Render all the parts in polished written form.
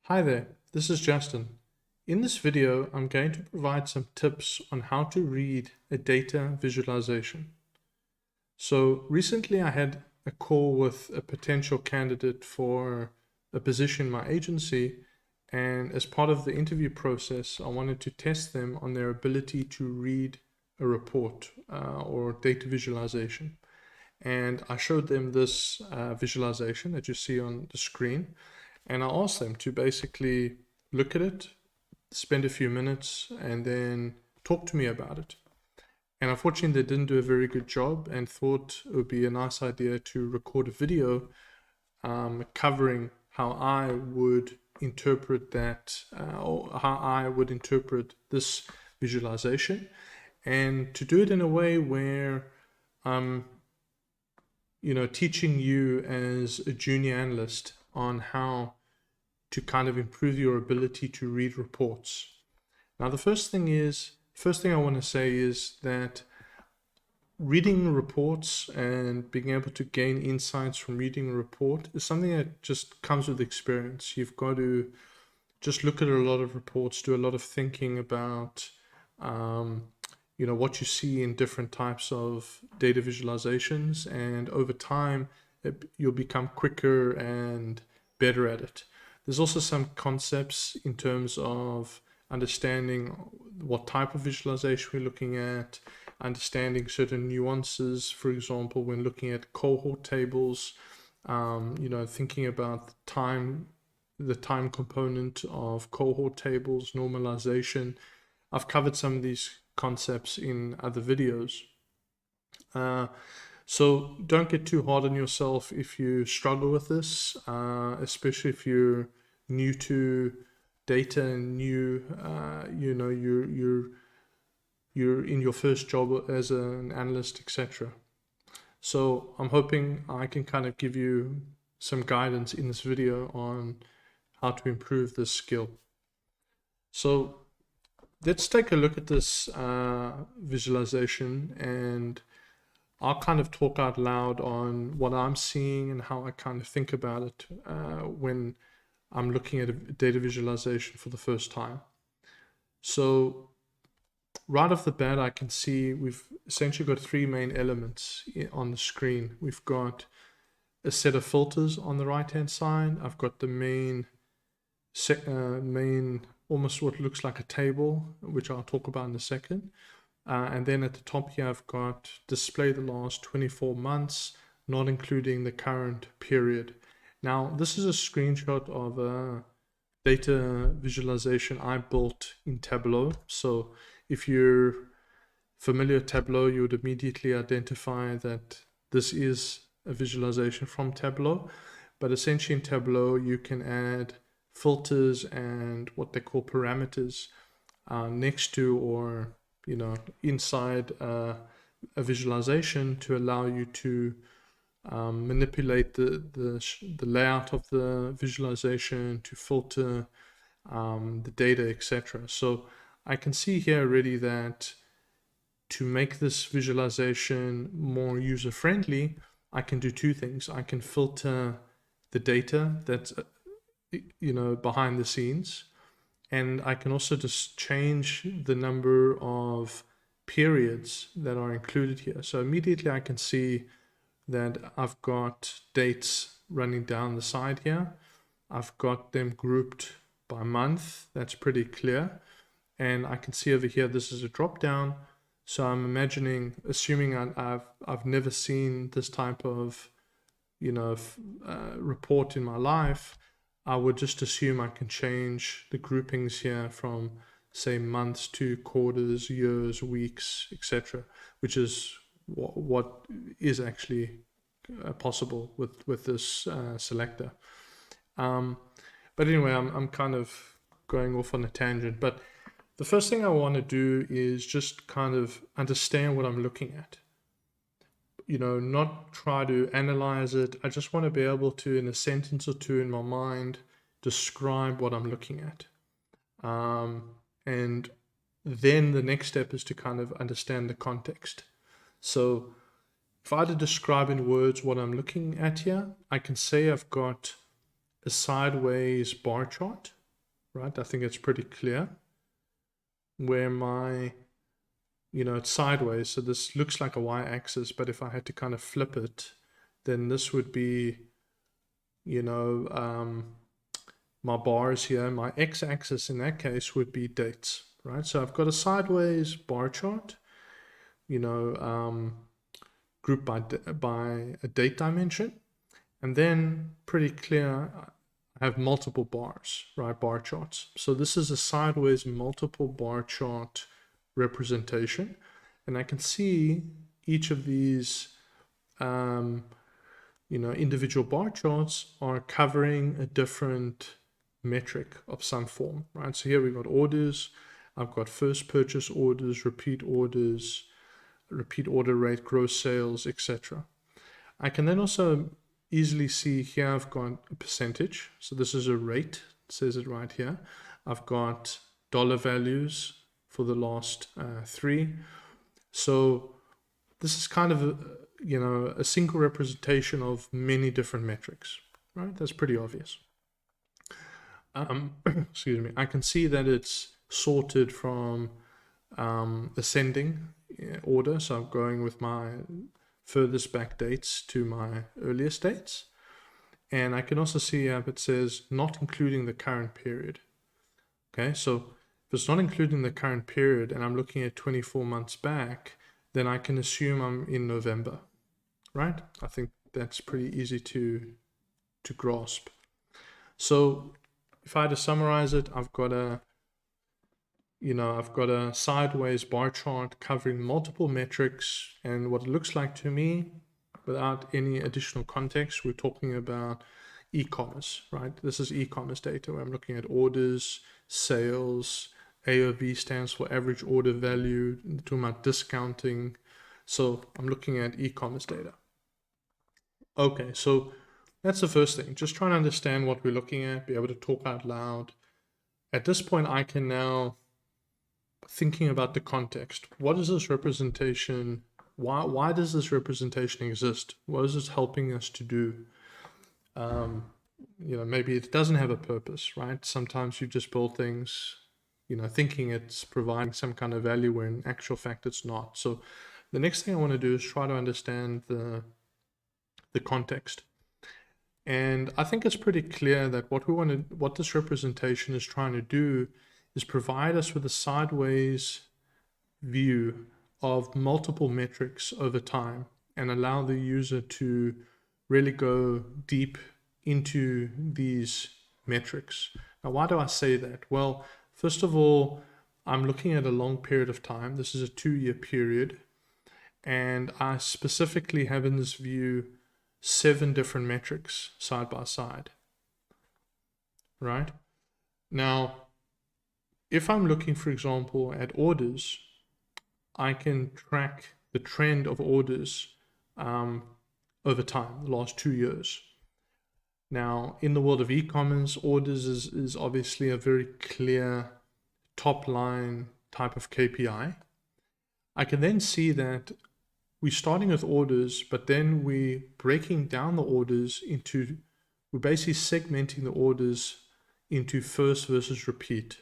Hi there, this is Justin. In this video, I'm going to provide some tips on how to read a data visualization. So recently I had a call with a potential candidate for a position in my agency, and as part of the interview process, I wanted to test them on their ability to read a report or data visualization. And I showed them this visualization that you see on the screen. And I asked them to basically look at it, spend a few minutes, and then talk to me about it. And unfortunately, they didn't do a very good job and thought it would be a nice idea to record a video covering how I would interpret that, or how I would interpret this visualization, and to do it in a way where I'm, teaching you as a junior analyst on how to kind of improve your ability to read reports. Now, the first thing I want to say is that reading reports and being able to gain insights from reading a report is something that just comes with experience. You've got to just look at a lot of reports, do a lot of thinking about, what you see in different types of data visualizations, and over time, you'll become quicker and better at it. There's also some concepts in terms of understanding what type of visualization we're looking at, understanding certain nuances, for example, when looking at cohort tables, thinking about the time component of cohort tables, normalization. I've covered some of these concepts in other videos. So don't get too hard on yourself if you struggle with this, especially if you're new to data and you're in your first job as an analyst, etc. So I'm hoping I can kind of give you some guidance in this video on how to improve this skill. So let's take a look at this visualization, and I'll kind of talk out loud on what I'm seeing and how I kind of think about it when I'm looking at a data visualization for the first time. So right off the bat, I can see we've essentially got three main elements on the screen. We've got a set of filters on the right-hand side. I've got the main, almost what looks like a table, which I'll talk about in a second. And then at the top here, I've got display the last 24 months, not including the current period. Now, this is a screenshot of a data visualization I built in Tableau. So if you're familiar with Tableau, you would immediately identify that this is a visualization from Tableau. But essentially in Tableau, you can add filters and what they call parameters next to, or inside a visualization, to allow you to manipulate the layout of the visualization, to filter the data, etc. So I can see here already that to make this visualization more user-friendly, I can do two things. I can filter the data that's behind the scenes, and I can also just change the number of periods that are included here. So immediately I can see that I've got dates running down the side here. I've got them grouped by month. That's pretty clear. And I can see over here, this is a drop down. So I'm assuming I've never seen this type of, report in my life. I would just assume I can change the groupings here from, say, months to quarters, years, weeks, etc., which is what is actually possible with this selector. But anyway, I'm kind of going off on a tangent. But the first thing I want to do is just kind of understand what I'm looking at. Not try to analyze it. I just want to be able to, in a sentence or two in my mind, describe what I'm looking at. And then the next step is to kind of understand the context. So if I had to describe in words what I'm looking at here, I can say I've got a sideways bar chart. right? I think it's pretty clear where my, it's sideways. So this looks like a y-axis, but if I had to kind of flip it, then this would be, my bars here. My x-axis in that case would be dates, right? So I've got a sideways bar chart, grouped by a date dimension. And then pretty clear, I have multiple bars, right? Bar charts. So this is a sideways multiple bar chart representation. And I can see each of these, individual bar charts are covering a different metric of some form, right? So here we've got orders. I've got first purchase orders, repeat order rate, gross sales, etc. I can then also easily see here I've got a percentage. So this is a rate, it says it right here. I've got dollar values for the last 3. So this is kind of a single representation of many different metrics, right? That's pretty obvious. Excuse me. I can see that it's sorted from ascending order. So I'm going with my furthest back dates to my earliest dates. And I can also see it says not including the current period. Okay, so if it's not including the current period and I'm looking at 24 months back, then I can assume I'm in November, right? I think that's pretty easy to grasp. So if I had to summarize it, I've got a sideways bar chart covering multiple metrics, and what it looks like to me, without any additional context, we're talking about e-commerce, right? This is e-commerce data where I'm looking at orders, sales, AOV stands for average order value, talking about discounting. So I'm looking at e-commerce data. Okay, so that's the first thing. Just trying to understand what we're looking at, be able to talk out loud. At this point, I can now, thinking about the context, what is this representation? Why does this representation exist? What is this helping us to do? Maybe it doesn't have a purpose, right? Sometimes you just build things, thinking it's providing some kind of value when in actual fact it's not. So the next thing I want to do is try to understand the context. And I think it's pretty clear that what this representation is trying to do is provide us with a sideways view of multiple metrics over time and allow the user to really go deep into these metrics. Now, why do I say that? Well, first of all, I'm looking at a long period of time. This is a 2-year period. And I specifically have in this view 7 different metrics side by side, right? Now, if I'm looking, for example, at orders, I can track the trend of orders over time, the last 2 years. Now, in the world of e-commerce, orders is obviously a very clear top line type of KPI. I can then see that we're starting with orders, but then we're breaking down the orders we're basically segmenting the orders into first versus repeat,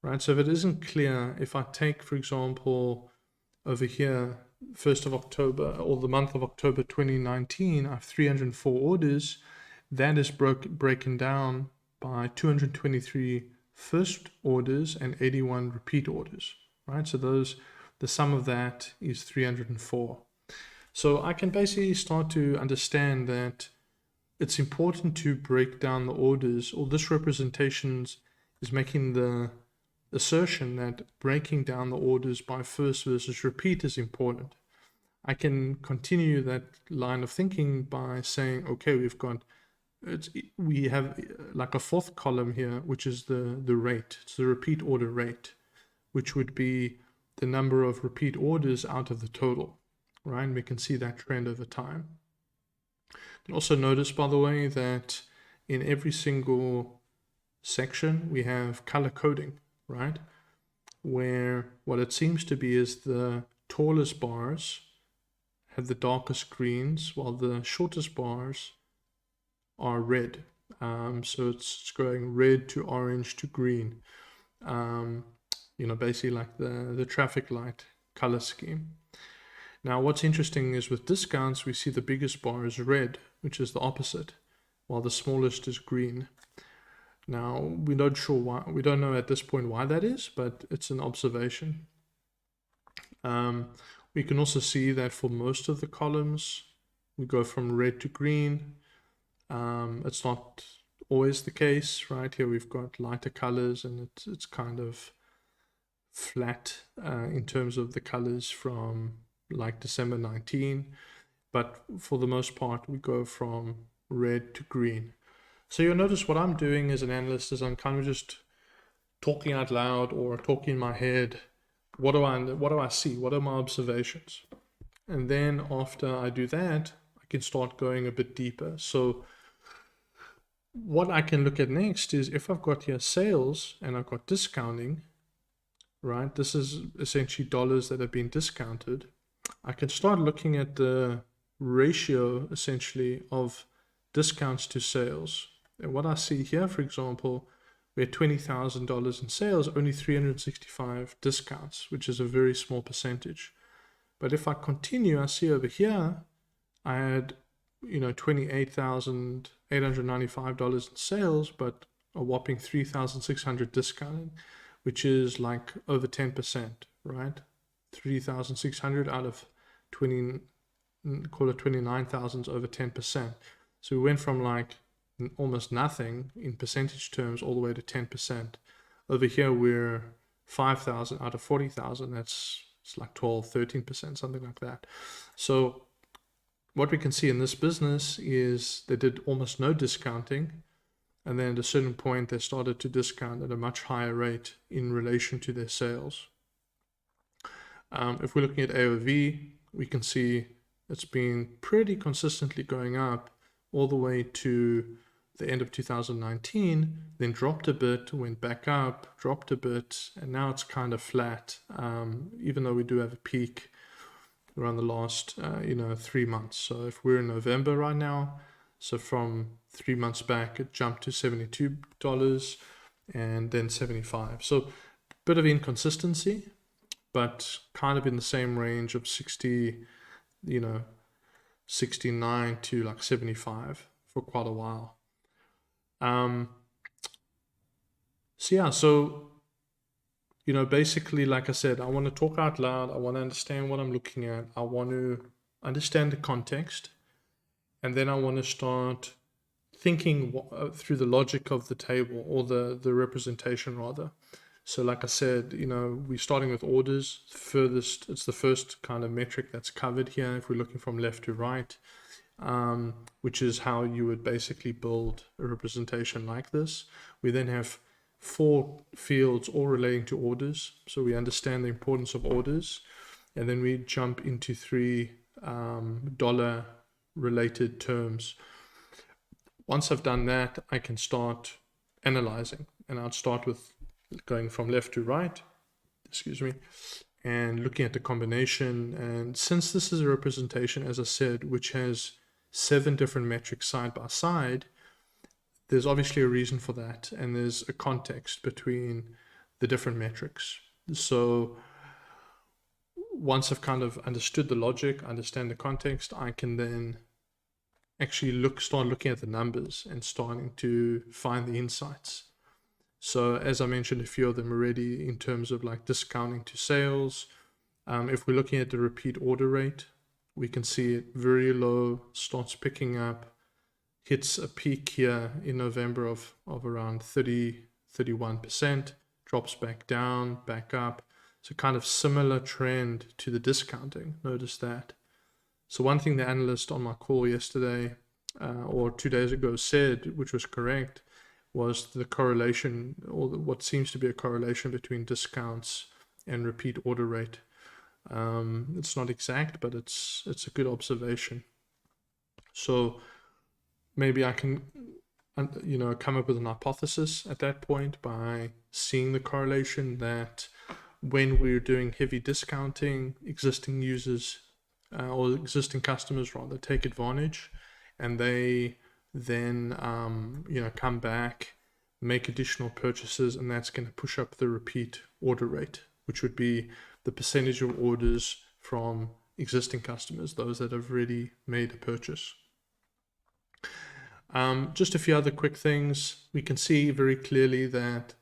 right? So if it isn't clear, if I take, for example, over here, 1st of October, or the month of October 2019, I have 304 orders. That is broken down by 223 first orders and 81 repeat orders, right? So the sum of that is 304. So I can basically start to understand that it's important to break down the orders, or this representation is making the assertion that breaking down the orders by first versus repeat is important. I can continue that line of thinking by saying, okay, we have like a 4th column here, which is the rate. It's the repeat order rate, which would be the number of repeat orders out of the total, right? And we can see that trend over time. And also notice, by the way, that in every single section, we have color coding, right? Where what it seems to be is the tallest bars have the darkest greens, while the shortest bars are red. So it's going red to orange to green. Basically like the traffic light color scheme. Now, what's interesting is with discounts, we see the biggest bar is red, which is the opposite, while the smallest is green. Now, we're not sure why, we don't know at this point why that is, but it's an observation. We can also see that for most of the columns, we go from red to green. It's not always the case, right? Here we've got lighter colors and it's kind of flat in terms of the colors from like December 19, but for the most part we go from red to green. So you'll notice what I'm doing as an analyst is I'm kind of just talking out loud or talking in my head. What do I see? What are my observations? And then after I do that, I can start going a bit deeper. So what I can look at next is if I've got here sales and I've got discounting, right? This is essentially dollars that have been discounted. I can start looking at the ratio essentially of discounts to sales. And what I see here, for example, we had $20,000 in sales, only 365 discounts, which is a very small percentage. But if I continue, I see over here, I had, $28,895 in sales, but a whopping 3,600 discounted, which is like over 10%, right? 3,600 out of 20, call it 29,000 over 10%. So we went from like almost nothing in percentage terms all the way to 10%. Over here, we're 5,000 out of 40,000. It's like 12, 13%, something like that. So what we can see in this business is they did almost no discounting. And then at a certain point, they started to discount at a much higher rate in relation to their sales. If we're looking at AOV, we can see it's been pretty consistently going up all the way to the end of 2019, then dropped a bit, went back up, dropped a bit, and now it's kind of flat, even though we do have a peak around the last 3 months. So if we're in November right now, so from 3 months back it jumped to $72 and then 75. So a bit of inconsistency, but kind of in the same range of 60, 69 to like 75 for quite a while. Basically, like I said, I want to talk out loud. I want to understand what I'm looking at. I want to understand the context. And then I want to start thinking through the logic of the table or the representation rather. So like I said, we're starting with orders. It's the first kind of metric that's covered here if we're looking from left to right, which is how you would basically build a representation like this. We then have 4 fields all relating to orders. So we understand the importance of orders. And then we jump into 3 dollar related terms. Once I've done that, I can start analyzing, and I'll start with going from left to right, and looking at the combination. And since this is a representation, as I said, which has 7 different metrics side by side, there's obviously a reason for that, and there's a context between the different metrics. So once I've kind of understood the logic, understand the context, I can then actually start looking at the numbers and starting to find the insights. So as I mentioned, a few of them already in terms of like discounting to sales. If we're looking at the repeat order rate, we can see it very low, starts picking up, hits a peak here in November of around 31%, drops back down, back up. So kind of similar trend to the discounting. Notice that. So one thing the analyst on my call yesterday or 2 days ago said, which was correct, was the correlation, or what seems to be a correlation between discounts and repeat order rate. It's not exact, but it's a good observation. So maybe I can come up with an hypothesis at that point by seeing the correlation that when we're doing heavy discounting, existing users or existing customers rather take advantage, and they then come back, make additional purchases, and that's going to push up the repeat order rate, which would be the percentage of orders from existing customers, those that have already made a purchase. Just a few other quick things. We can see very clearly that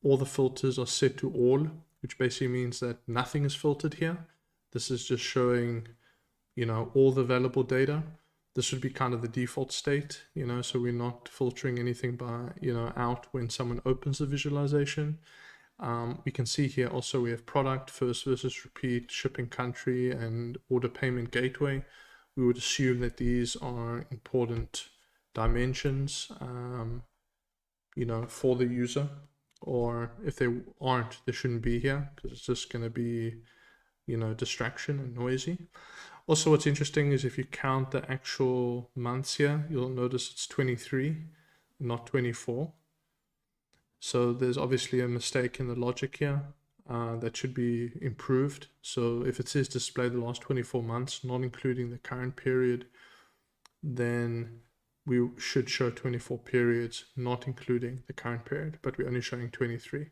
all the filters are set to all, which basically means that nothing is filtered here. This is just showing, all the available data. This would be kind of the default state, so we're not filtering anything by, out when someone opens the visualization. We can see here also we have product, first versus repeat, shipping country, and order payment gateway. We would assume that these are important dimensions, for the user, or if they aren't, they shouldn't be here because it's just going to be, distraction and noisy. Also, what's interesting is if you count the actual months here, you'll notice it's 23, not 24. So there's obviously a mistake in the logic here that should be improved. So if it says display the last 24 months, not including the current period, then we should show 24 periods, not including the current period, but we're only showing 23.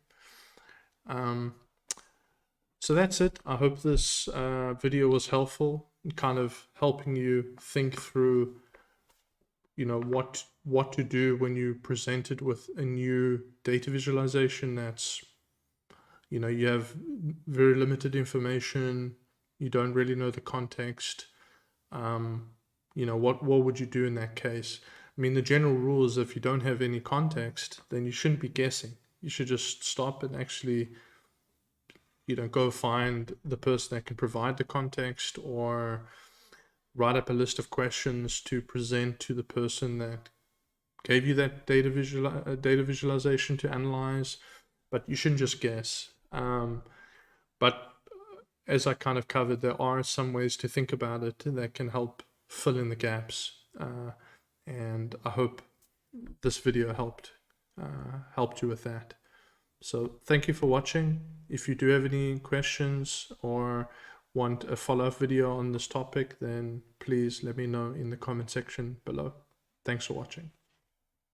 So that's it. I hope this video was helpful in kind of helping you think through, what to do when you presented with a new data visualization that's, you have very limited information, you don't really know the context. What would you do in that case? I mean, the general rule is if you don't have any context, then you shouldn't be guessing. You should just stop and actually, go find the person that can provide the context, or write up a list of questions to present to the person that gave you that data visualization to analyze. But you shouldn't just guess. But as I kind of covered, there are some ways to think about it that can help fill in the gaps. And I hope this video helped you with that. So thank you for watching. If you do have any questions or want a follow-up video on this topic, then please let me know in the comment section below. Thanks for watching.